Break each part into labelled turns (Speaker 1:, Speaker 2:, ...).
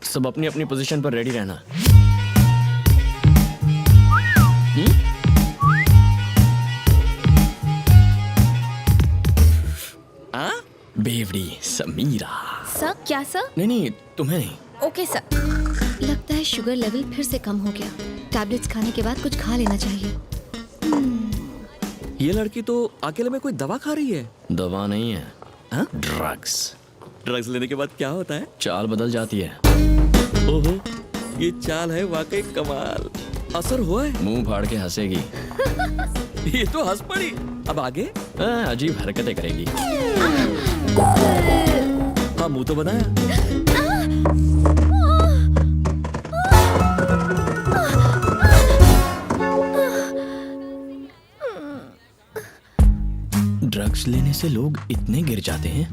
Speaker 1: सब अपनी अपनी पोजीशन पर रेडी रहना। बेवड़ी समीरा।
Speaker 2: सर क्या सर?
Speaker 1: नहीं तुम्हें नहीं।
Speaker 2: Okay sir. लगता है शुगर लेवल फिर से कम हो गया। टैबलेट्स खाने के बाद कुछ खा लेना चाहिए।
Speaker 3: ये लड़की तो अकेले में कोई दवा खा रही है।
Speaker 1: दवा नहीं है, ड्रग्स।
Speaker 3: ड्रग्स लेने के बाद क्या होता है?
Speaker 1: चाल बदल जाती है।
Speaker 3: ओहो, ये चाल है वाकई कमाल। असर हुआ है?
Speaker 1: मुंह फाड़ के हंसेगी।
Speaker 3: ये तो हंस पड़ी। अब आगे?
Speaker 1: अजीब हरकतें करेगी।
Speaker 3: हाँ, मुंह तो बनाया।
Speaker 1: ड्रग्स लेने से लोग इतने गिर जाते हैं।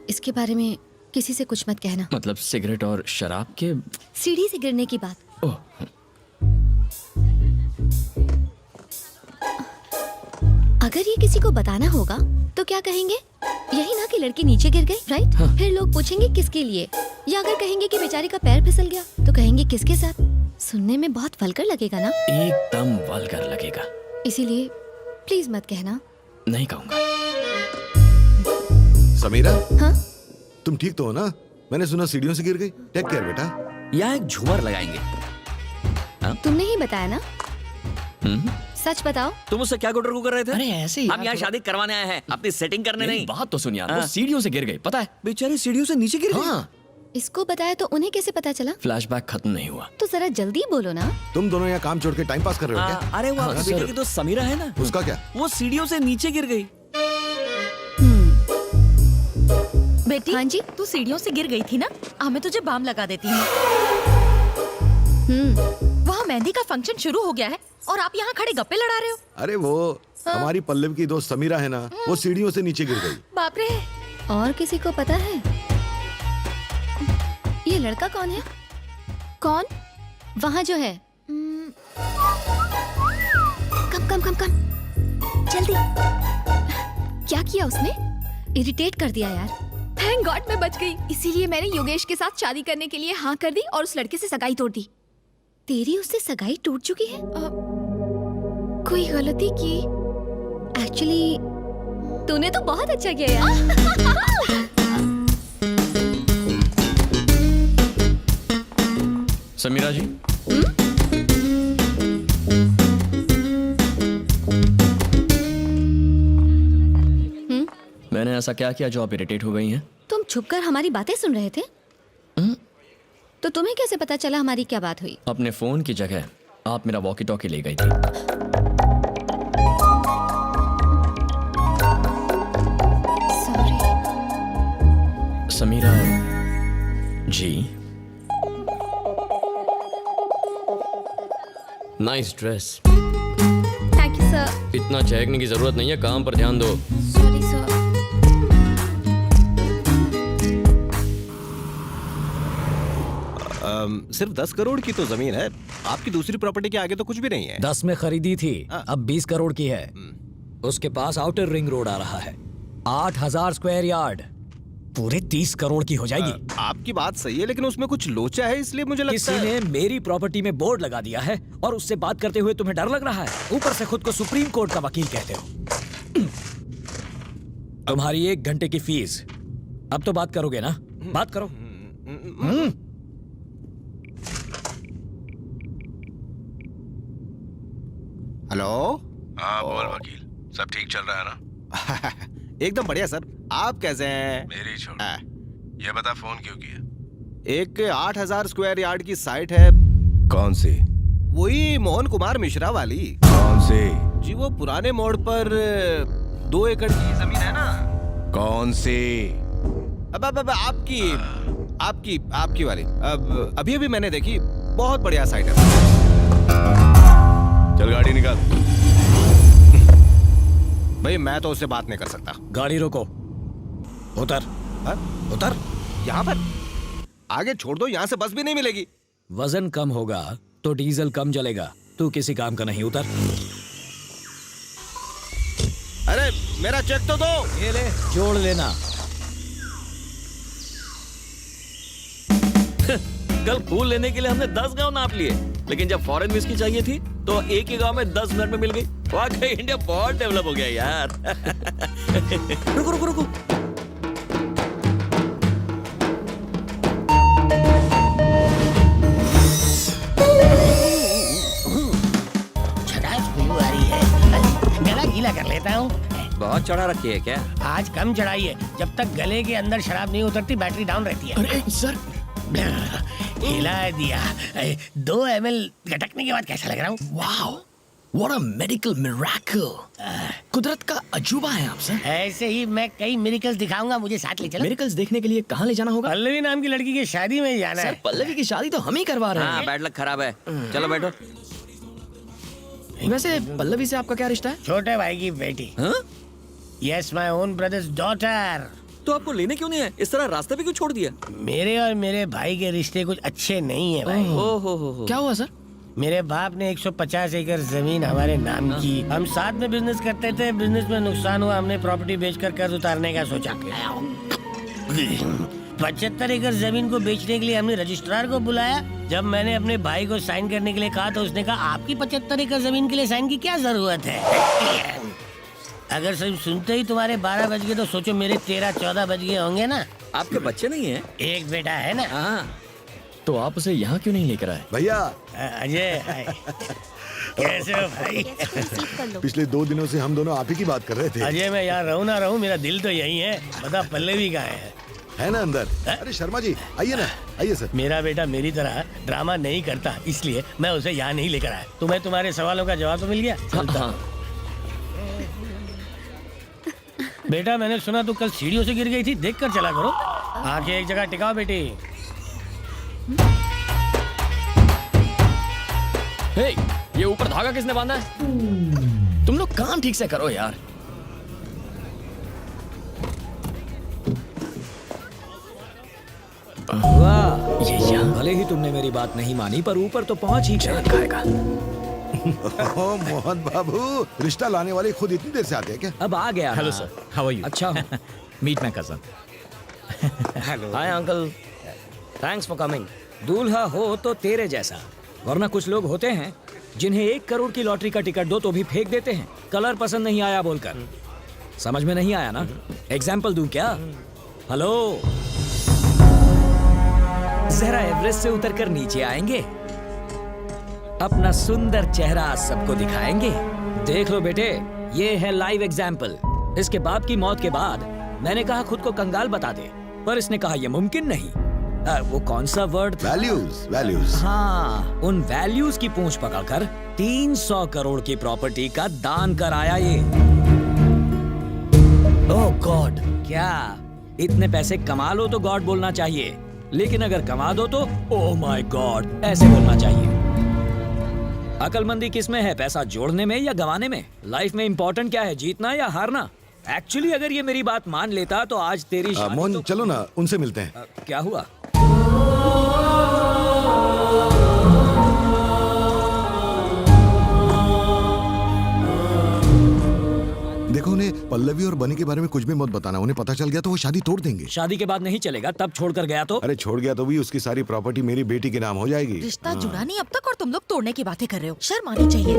Speaker 2: इसके बारे में किसी से कुछ मत कहना।
Speaker 1: मतलब सिगरेट और शराब के?
Speaker 2: सीढ़ी से गिरने की बात।
Speaker 1: ओह,
Speaker 2: अगर ये किसी को बताना होगा तो क्या कहेंगे? यही ना कि लड़की नीचे गिर गई, राइट?
Speaker 1: हाँ।
Speaker 2: फिर लोग पूछेंगे किसके लिए, या अगर कहेंगे कि बेचारी का पैर फिसल गया तो कहेंगे किसके साथ। सुनने में बहुत वल्गर लगेगा ना?
Speaker 1: एकदम वल्गर लगेगा।
Speaker 2: इसीलिए प्लीज मत कहना।
Speaker 1: नहीं कहूंगा।
Speaker 4: समीरा,
Speaker 2: हाँ?
Speaker 4: तुम ठीक तो हो ना? मैंने सुना सीढ़ियों से गिर गई। टेक केयर बेटा।
Speaker 3: यहाँ एक झूमर लगाएंगे।
Speaker 2: तुमने ही बताया ना? सच बताओ।
Speaker 3: तुम उससे क्या गुटर कर रहे थे?
Speaker 1: अरे ऐसे ही
Speaker 3: हम यहाँ शादी करवाने आए हैं, अपनी सेटिंग करने नहीं।
Speaker 1: बात तो सुन यार,
Speaker 3: हाँ।
Speaker 1: वो सीढ़ियों से गिर गई, पता है?
Speaker 3: बेचारी सीढ़ियों से नीचे गिर गई।
Speaker 1: हाँ।
Speaker 2: इसको बताया तो उन्हें कैसे पता चला?
Speaker 1: फ्लैशबैक खत्म नहीं हुआ।
Speaker 2: तो जरा जल्दी बोलो ना।
Speaker 4: तुम दोनों यहाँ काम छोड़ के टाइम पास कर रहे हो क्या?
Speaker 3: अरे वो आपके
Speaker 1: सर।
Speaker 3: बेटे की तो समीरा है ना,
Speaker 4: उसका क्या?
Speaker 3: वो सीढ़ियों से नीचे गिर गई।
Speaker 5: बेटी,
Speaker 2: हाँ जी?
Speaker 5: तू सीढ़ियों से गिर गई थी ना? मैं तुझे बाम लगा देती हूँ। वहाँ मेहंदी का फंक्शन शुरू हो गया है और आप यहाँ खड़े गप्पे लड़ा रहे हो।
Speaker 4: अरे वो हमारी पल्लव की दोस्त समीरा है ना, वो सीढ़ियों से नीचे गिर गई।
Speaker 5: बाप रे।
Speaker 2: और किसी को पता है ये लड़का कौन है? कौन? वहाँ जो है। कम कम कम कम जल्दी। क्या किया उसने? इरिटेट कर दिया यार।
Speaker 6: थैंक गॉड मैं बच गई। इसीलिए मैंने योगेश के साथ शादी करने के लिए हाँ कर दी और उस लड़के से सगाई तोड़ दी।
Speaker 2: तेरी उससे सगाई टूट चुकी है?
Speaker 6: कोई गलती की?
Speaker 2: एक्चुअली तूने तो बहुत अच्छा किया यार।
Speaker 1: समीरा जी, मैंने ऐसा क्या किया जो आप इरिटेट हो गई हैं?
Speaker 2: तुम छुपकर हमारी बातें सुन रहे थे? तो तुम्हें कैसे पता चला हमारी क्या बात हुई?
Speaker 1: अपने फोन की जगह आप मेरा वॉकी टॉकी ले गई थी।
Speaker 2: Sorry.
Speaker 1: Samira ji, nice dress.
Speaker 6: Thank you sir.
Speaker 1: इतना चहकने की जरूरत नहीं है, काम पर ध्यान दो।
Speaker 6: Sorry sir.
Speaker 7: सिर्फ 10 करोड़ की तो जमीन है। आपकी दूसरी प्रॉपर्टी के आगे तो कुछ भी नहीं है।
Speaker 8: 10 में खरीदी थी, अब 20 करोड़ की है। उसके पास आउटर रिंग रोड आ रहा है, 8000 स्क्वायर यार्ड, पूरे 30 करोड़ की हो जाएगी।
Speaker 7: आपकी बात सही है, लेकिन उसमें कुछ लोचा है, इसलिए मुझे लगता
Speaker 8: किसी
Speaker 7: है
Speaker 8: ने मेरी प्रॉपर्टी में बोर्ड लगा दिया है और उससे बात करते हुए तुम्हें डर लग रहा है। ऊपर से खुद को सुप्रीम कोर्ट का वकील कहते हो। तुम्हारी 1 घंटे की फीस। अब तो बात करोगे ना? बात करो।
Speaker 7: हेलो।
Speaker 9: हाँ बोल वकील, सब ठीक चल रहा है ना?
Speaker 7: एकदम बढ़िया सर। आप कैसे हैं?
Speaker 9: मेरी छोड़, ये बता फोन क्यों किया?
Speaker 7: एक 8000 स्क्वायर यार्ड की साइट है।
Speaker 9: कौन सी?
Speaker 7: वही मोहन कुमार मिश्रा वाली।
Speaker 9: कौन सी?
Speaker 7: जी वो पुराने मोड़ पर 2 एकड़ की जमीन है ना।
Speaker 9: कौन सी?
Speaker 7: अब आपकी आपकी आपकी वाली। अब अभी मैंने देखी, बहुत बढ़िया साइट है।
Speaker 9: चल गाड़ी निकाल।
Speaker 7: भाई मैं तो उससे बात नहीं कर सकता।
Speaker 8: गाड़ी रोको, उतर।
Speaker 7: उतर? यहाँ पर? आगे छोड़ दो, यहाँ से बस भी नहीं मिलेगी।
Speaker 8: वजन कम होगा तो डीजल कम जलेगा। तू किसी काम का नहीं, उतर।
Speaker 7: अरे मेरा चेक तो दो।
Speaker 8: ये ले, जोड़ लेना।
Speaker 3: कल फूल लेने के लिए हमने 10 गांव नाप लिए, लेकिन जब फॉरेन विस्की चाहिए थी तो एक ही गांव में 10 मिनट में मिल गई। वाकई इंडिया बहुत डेवलप हो गया यार। रुको रुको रुको,
Speaker 10: आ रही है, गला गीला कर लेता हूँ।
Speaker 3: बहुत चढ़ा रखी है क्या?
Speaker 10: आज कम चढ़ाई है, जब तक गले के अंदर शराब नहीं उतरती बैटरी डाउन रहती है।
Speaker 1: अरे सर,
Speaker 10: हिला दिया। 2 ml गटकने के बाद कैसा लग रहा हूँ?
Speaker 1: Wow, what a medical miracle. कुदरत का अजूबा है आप सर।
Speaker 10: ऐसे ही मैं कई मिरेकल्स दिखाऊंगा, मुझे साथ ले चलो।
Speaker 1: मिरेकल्स देखने के लिए कहाँ ले जाना होगा?
Speaker 10: पल्लवी नाम की लड़की की शादी में जाना
Speaker 1: सर
Speaker 10: है।
Speaker 1: पल्लवी की शादी तो हम ही करवा रहे
Speaker 3: हाँ,
Speaker 1: हैं।
Speaker 3: बैड लक खराब है। चलो बैठो।
Speaker 1: वैसे पल्लवी से आपका क्या रिश्ता है?
Speaker 10: छोटे भाई की बेटी।
Speaker 3: हाँ?
Speaker 10: Yes, my own brothers daughter.
Speaker 3: तो आपको लेने क्यों नहीं है? इस तरह रास्ते पे क्यों छोड़ दिया?
Speaker 10: मेरे और मेरे भाई के रिश्ते कुछ अच्छे नहीं है भाई।
Speaker 3: ओहो,
Speaker 1: क्या हुआ सर?
Speaker 10: मेरे बाप ने 150 एकड़ जमीन हमारे नाम की। हम साथ में बिजनेस करते थे, बिजनेस में नुकसान हुआ, हमने प्रॉपर्टी बेचकर कर्ज उतारने का सोचा। 75 एकड़ जमीन को बेचने के लिए हमने रजिस्ट्रार को बुलाया। जब मैंने अपने भाई को साइन करने के लिए कहा तो उसने कहा आपकी 75 एकड़ जमीन के लिए साइन की क्या जरूरत है? अगर सिर्फ सुनते ही तुम्हारे 12 बज गए तो सोचो मेरे 13-14 बज गए होंगे ना।
Speaker 3: आपके बच्चे नहीं है?
Speaker 10: एक बेटा है ना।
Speaker 3: हाँ।
Speaker 1: तो आप उसे यहाँ क्यों नहीं लेकर आए?
Speaker 4: भैया,
Speaker 10: अजय, कैसे हो भाई?
Speaker 4: पिछले 2 दिनों से हम दोनों आप ही की बात कर रहे थे।
Speaker 10: अजय, मैं यहाँ रहूँ ना रहूँ, मेरा दिल तो यही है। बता पल्लवी कहाँ है
Speaker 4: ना अंदर? अरे शर्मा जी, आइए ना, आइए सर।
Speaker 10: मेरा बेटा मेरी तरह ड्रामा नहीं करता, इसलिए मैं उसे यहाँ नहीं लेकर आया। तुम्हें तुम्हारे सवालों का जवाब तो मिल गया?
Speaker 1: हाँ।
Speaker 10: बेटा, मैंने सुना तू कल सीढ़ियों से गिर गई थी, देख कर चला करो। आंखें एक जगह टिकाओ बेटी।
Speaker 1: हे, ये ऊपर धागा किसने बांधा है? तुम लोग काम ठीक से करो यार।
Speaker 8: वाह,
Speaker 1: ये यहाँ
Speaker 8: भले ही तुमने मेरी बात नहीं मानी, पर ऊपर तो पहुंच ही गए।
Speaker 1: खाएगा।
Speaker 4: ओह मोहन बाबू, रिश्ता लाने वाले खुद इतनी देर से आते हैं क्या?
Speaker 8: अब आ गया।
Speaker 11: हेलो
Speaker 8: ना।
Speaker 11: Sir, how are you?
Speaker 8: अच्छा हूँ।
Speaker 11: Meet my cousin.
Speaker 8: Hi uncle, thanks for coming. दूल्हा हो तो तेरे जैसा, वरना कुछ लोग होते हैं जिन्हें 1 करोड़ की लॉटरी का टिकट दो तो भी फेंक देते हैं, कलर पसंद नहीं आया बोलकर। समझ में नहीं आया ना? एग्जाम्पल दूं क्या? हेलो, जरा एवरेस्ट से उतरकर नीचे आएंगे, अपना सुंदर चेहरा सबको दिखाएंगे। देख लो बेटे, ये है लाइव एग्जाम्पल। इसके बाप की मौत के बाद मैंने कहा खुद को कंगाल बता दे, पर इसने कहा यह मुमकिन नहीं। वो कौन सा वर्ड था?
Speaker 4: Values, values.
Speaker 8: हाँ, उन वैल्यूज की पूंछ पकड़कर 300 करोड़ की प्रॉपर्टी का दान कराया ये। ओह गॉड, क्या इतने पैसे कमा लो तो गॉड बोलना चाहिए, लेकिन अगर कमा दो तो ओह माय गॉड ऐसे बोलना चाहिए। अकलमंदी किस में है, पैसा जोड़ने में या गंवाने में? लाइफ में इंपॉर्टेंट क्या है, जीतना या हारना? एक्चुअली अगर ये मेरी बात मान लेता तो आज तेरी शादी
Speaker 4: मोहन,
Speaker 8: तो...
Speaker 4: चलो ना, उनसे मिलते हैं।
Speaker 8: क्या हुआ?
Speaker 4: देखो, उन्हें पल्लवी और बनी के बारे में कुछ भी मत बताना। उन्हें पता चल गया तो वो शादी तोड़ देंगे।
Speaker 8: शादी के बाद नहीं चलेगा, तब छोड़कर गया तो?
Speaker 4: अरे छोड़ गया तो भी उसकी सारी प्रॉपर्टी मेरी बेटी के नाम हो जाएगी।
Speaker 5: रिश्ता जुड़ा नहीं अब तक और तुम लोग तोड़ने की बातें कर रहे हो। शर्म आनी चाहिए।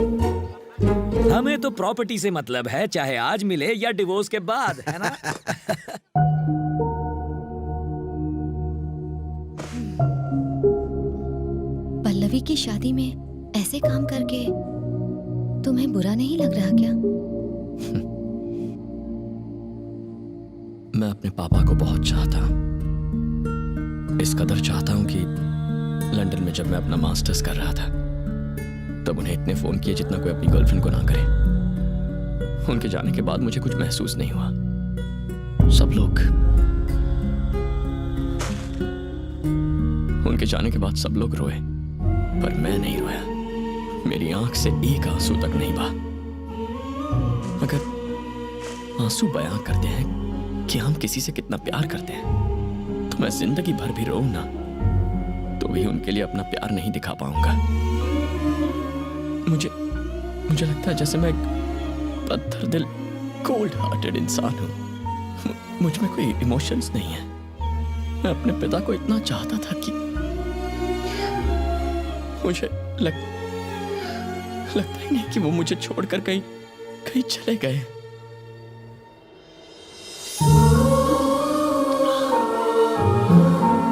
Speaker 8: हमें तो प्रॉपर्टी से मतलब है, चाहे आज मिले या डिवोर्स के बाद, है ना?
Speaker 2: पल्लवी की शादी में ऐसे काम करके तुम्हें बुरा नहीं लग रहा क्या?
Speaker 1: मैं अपने पापा को बहुत चाहता हूँ, इस कदर चाहता हूँ कि लंदन में जब मैं अपना मास्टर्स कर रहा था तब उन्हें इतने फोन किए जितना कोई अपनी गर्लफ्रेंड को ना करे। उनके जाने के बाद मुझे कुछ महसूस नहीं हुआ। सब लोग, उनके जाने के बाद सब लोग रोए, पर मैं नहीं रोया। मेरी आंख से एक आंसू तक नहीं बहा। अगर आंसू बयां करते हैं कि हम किसी से कितना प्यार करते हैं, तो मैं जिंदगी भर भी रोऊं ना तो भी उनके लिए अपना प्यार नहीं दिखा पाऊंगा। मुझे लगता है जैसे मैं एक पत्थर दिल कोल्ड हार्टेड इंसान हूँ। मुझ में कोई इमोशंस नहीं है। मैं अपने पिता को इतना चाहता था कि मुझे लगता ही नहीं कि वो मुझे छोड़कर कहीं चले गए।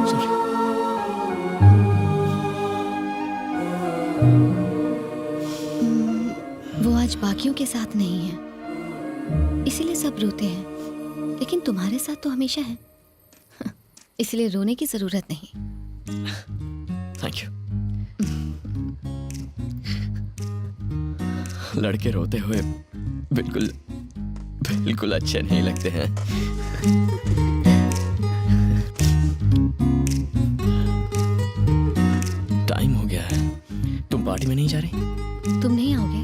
Speaker 1: Sorry.
Speaker 2: वो आज बाकियों के साथ नहीं है, इसीलिए सब रोते हैं, लेकिन तुम्हारे साथ तो हमेशा है, इसलिए रोने की जरूरत नहीं।
Speaker 1: Thank you. लड़के रोते हुए बिल्कुल अच्छे नहीं लगते हैं। टाइम हो गया है, तुम पार्टी में नहीं जा रही?
Speaker 2: तुम नहीं आओगे?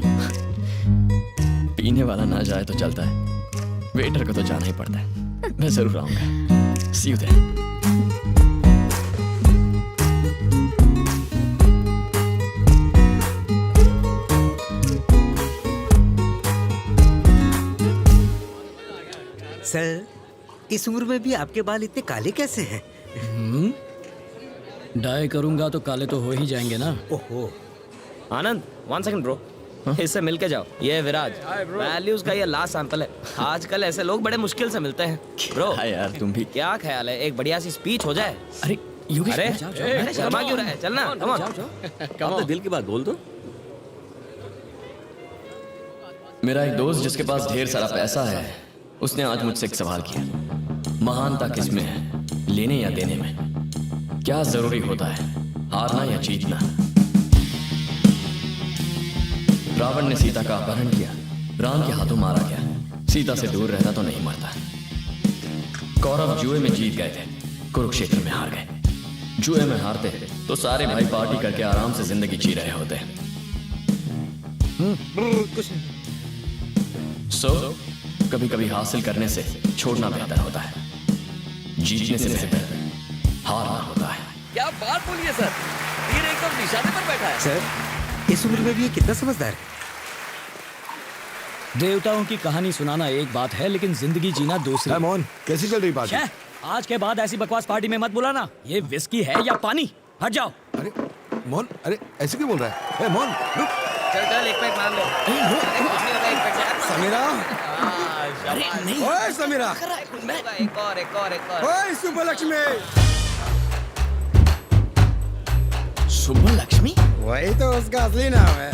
Speaker 1: पीने वाला ना जाए तो चलता है, वेटर को तो जाना ही पड़ता है। मैं जरूर आऊंगा। सी यू देयर।
Speaker 11: सर, इस उम्र में भी आपके बाल इतने काले कैसे हैं?
Speaker 8: डाई करूंगा तो काले तो हो ही जाएंगे ना।
Speaker 11: ओहो।
Speaker 3: आनंद 1 सेकंड ब्रो, इससे मिल के जाओ। ये है विराज, वैल्यूज का ये लास्ट सैंपल है। आजकल ऐसे लोग बड़े मुश्किल से मिलते हैं। ब्रो
Speaker 1: हाँ यार, तुम भी।
Speaker 3: क्या ख्याल है एक बढ़िया सी स्पीच हो जाए?
Speaker 1: अरे योगेश,
Speaker 3: अरे
Speaker 1: जाओ।
Speaker 3: शर्मा क्यों रहा है? चलना, कम ऑन। अपने दिल की बात बोल दो।
Speaker 1: मेरा एक दोस्त जिसके पास ढेर सारा पैसा है, उसने आज मुझसे एक सवाल किया। महानता किसमें है, लेने या देने में? क्या जरूरी होता है, हारना या जीतना? रावण ने सीता का अपहरण किया, राम के हाथों मारा गया। सीता से दूर रहता तो नहीं मरता। कौरव जुए में जीत गए थे, कुरुक्षेत्र में हार गए। जुए में हारते तो सारे भाई पार्टी करके आराम से जिंदगी जी रहे होते। कभी कभी हासिल करने से छोड़ना बेहतर होता है, जीतने से बेहतर हारना होता है।
Speaker 3: क्या बात बोलिए सर, तीर एकदम निशाने पर बैठा है।
Speaker 11: सर, इस उम्र में भी ये कितना समझदार है।
Speaker 8: देवताओं की कहानी सुनाना एक बात है, लेकिन जिंदगी जीना दूसरी।
Speaker 4: मोहन, कैसी चल रही पार्टी?
Speaker 8: छे, आज के बाद ऐसी बकवास पार्टी में मत बुलाना। ये विस्की है या पानी? हट जाओ।
Speaker 4: अरे मोहन, अरे ऐसे क्यों बोल रहा है? ए, मोहन रुक।
Speaker 3: चल एक पैक मान लो।
Speaker 7: समीरा, ओए समीरा,
Speaker 3: एक और
Speaker 7: ओए सुब्बलक्ष्मी।
Speaker 1: सुब्बलक्ष्मी?
Speaker 7: वही तो उसका असली नाम है।